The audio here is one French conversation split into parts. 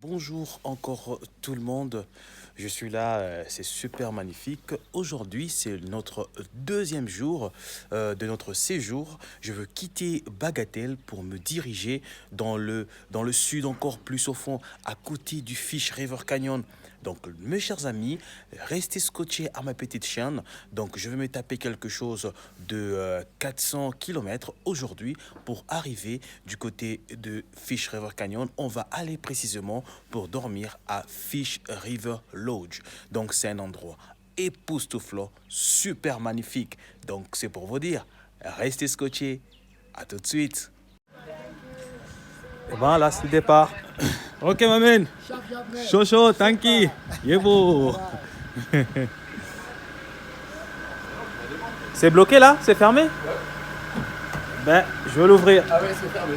Bonjour encore tout le monde, je suis là, c'est super magnifique. Aujourd'hui, c'est notre deuxième jour de notre séjour. Je veux quitter Bagatelle pour me diriger dans le sud, encore plus au fond, à côté du Fish River Canyon. Donc, mes chers amis, restez scotchés à ma petite chaîne. Donc, je vais me taper quelque chose de 400 km aujourd'hui pour arriver du côté de Fish River Canyon. On va aller précisément pour dormir à Fish River Lodge. Donc, c'est un endroit époustouflant, super magnifique. Donc, c'est pour vous dire, restez scotchés. À tout de suite. Et ben là c'est le départ. Ok maman. Chaud chaud, tanky. Yebo. C'est bloqué là? C'est fermé? Ben, je vais l'ouvrir. Ah ouais, c'est fermé.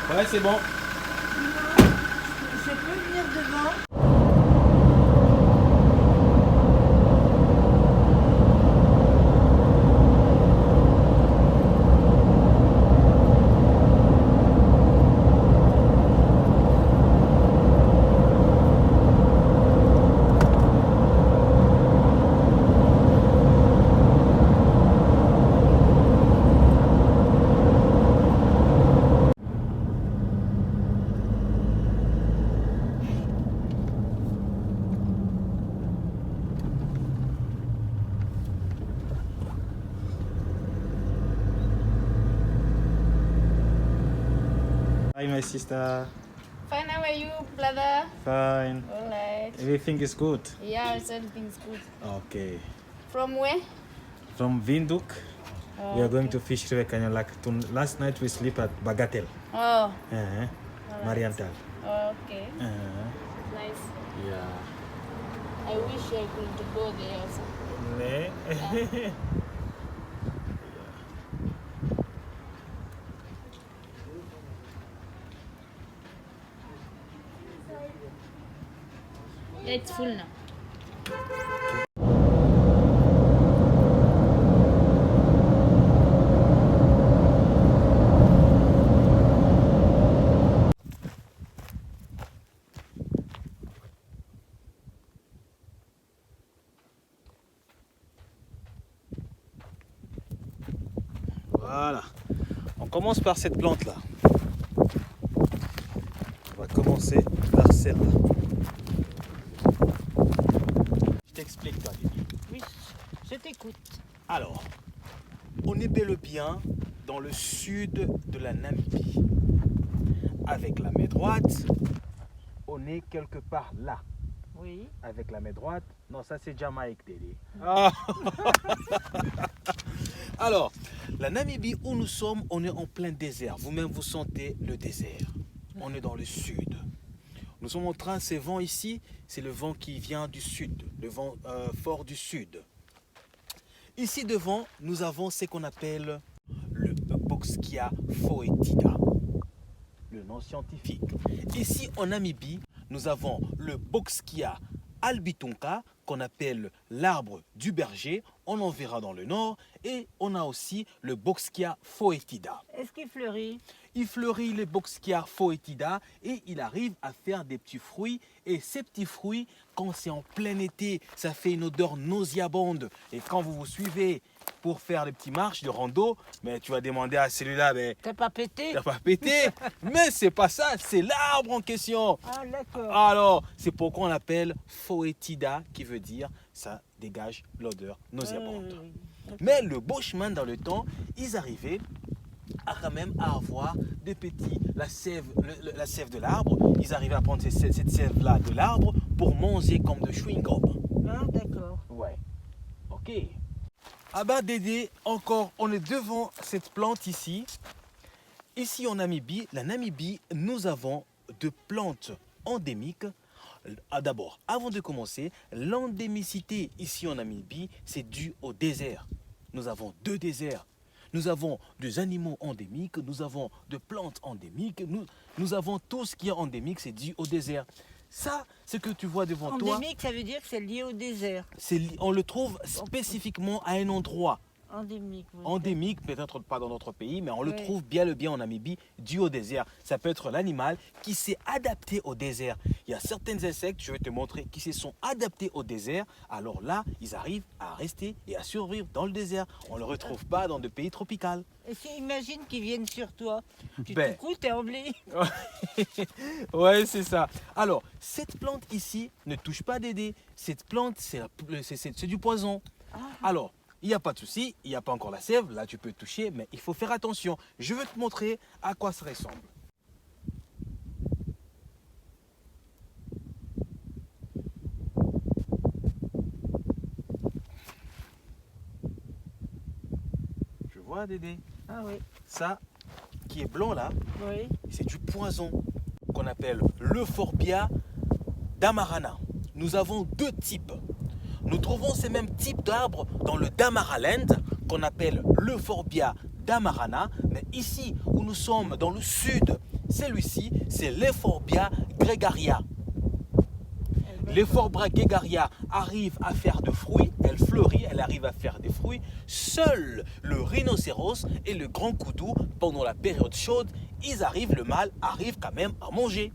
Ouais, c'est bon. Je peux venir devant? Hi my sister. Fine, how are you, brother? Fine. Alright. Everything is good. Yeah, everything's good. Okay. From where? From Windhoek, Oh, we are going to Fish River Canyon. Last night we sleep at Bagatelle. Oh, Uh-huh. Marienthal. okay. Uh-huh. Nice. Yeah. I wish I could go there also. Ne? Yeah, it's full now. Voilà. On commence par cette plante-là. On va commencer par celle-là. Je t'explique, toi, Didi. Oui, je t'écoute. Alors, on est bel et bien dans le sud de la Namibie. Avec la main droite, on est quelque part là. Oui. Avec la main droite, non, ça c'est Jamaïque, Dédé. Ah. Alors, la Namibie où nous sommes, on est en plein désert. Vous-même, vous sentez le désert. On est dans le sud. Nous sommes en train, ces vents ici, c'est le vent qui vient du sud, le vent fort du sud. Ici devant, nous avons ce qu'on appelle le Boxkia foetida, le nom scientifique. Ici en Namibie, nous avons le Boxkia albitonka, qu'on appelle l'arbre du berger, on en verra dans le nord, et on a aussi le Boxkia foetida. Est-ce qu'il fleurit? Il fleurit le Boxkia foetida et il arrive à faire des petits fruits. Et ces petits fruits, quand c'est en plein été, ça fait une odeur nauséabonde. Et quand vous vous suivez pour faire des petites marches de rando, mais tu vas demander à celui-là, mais T'as pas pété? t'as pas pété. Mais c'est pas ça, c'est l'arbre en question. Ah, d'accord. Alors, c'est pourquoi on l'appelle foetida, qui veut dire ça dégage l'odeur nauséabonde. Mais le beau chemin dans le temps, ils arrivaient à quand même à avoir des petits, la sève de l'arbre. Ils arrivaient à prendre cette sève-là de l'arbre pour manger comme de chewing-gum. Ah, d'accord. Ouais. Ok. Ah bah Dédé, encore, on est devant cette plante ici. Ici en Namibie, la Namibie, nous avons de plantes endémiques. Ah, d'abord, avant de commencer, l'endémicité ici en Namibie, c'est dû au désert. Nous avons deux déserts. Nous avons des animaux endémiques, nous avons des plantes endémiques, nous avons tout ce qui est endémique, c'est dû au désert. Ça, ce que tu vois devant toi, Endémique, ça veut dire que c'est lié au désert. on le trouve spécifiquement à un endroit. Endémique. oui. endémique, peut-être pas dans notre pays, mais on le Oui. trouve bien le bien en Namibie, dû au désert. Ça peut être l'animal qui s'est adapté au désert. Il y a certains insectes, je vais te montrer, qui se sont adaptés au désert. Alors là, ils arrivent à rester et à survivre dans le désert. On ne le retrouve pas dans des pays tropicaux. Et si imagine qu'ils viennent sur toi, tu Ben. te coup, t'es emblémé. Ouais, c'est ça. Alors, cette plante ici ne touche pas Dédé. Cette plante, c'est du poison. Alors, il n'y a pas de souci, il n'y a pas encore la sève. Là, tu peux toucher, mais il faut faire attention. Je vais te montrer à quoi ça ressemble. Je vois, Dédé. Ah oui, Ça, qui est blanc là, oui. c'est du poison qu'on appelle l'Euphorbia damarana. Nous avons deux types. Nous trouvons ces mêmes types d'arbres dans le Damaraland qu'on appelle l'Euphorbia damarana. Mais ici où nous sommes dans le sud, celui-ci, c'est l'Euphorbia gregaria. L'Euphorbia gregaria arrive à faire de fruits, elle fleurit, elle arrive à faire des fruits. Seul le rhinocéros et le grand koudou, pendant la période chaude, le mâle arrive quand même à manger.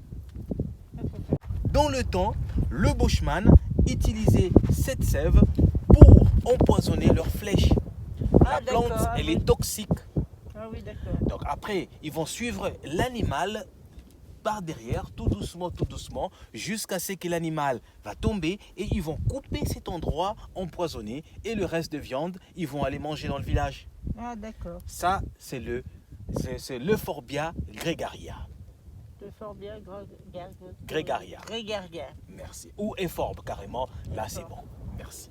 Dans le temps, le bushman utilisait cette sève pour empoisonner leurs flèches. La plante, d'accord, elle oui. est toxique. Ah oui, d'accord. Donc après, ils vont suivre l'animal par derrière, tout doucement, jusqu'à ce que l'animal va tomber et ils vont couper cet endroit empoisonné et le reste de viande, ils vont aller manger dans le village. Ah d'accord. Ça, c'est l'Euphorbia gregaria. De fort bien, Grégaria. Grégaria. Merci. Ou Euphorbe, carrément. Là, c'est bon. Merci.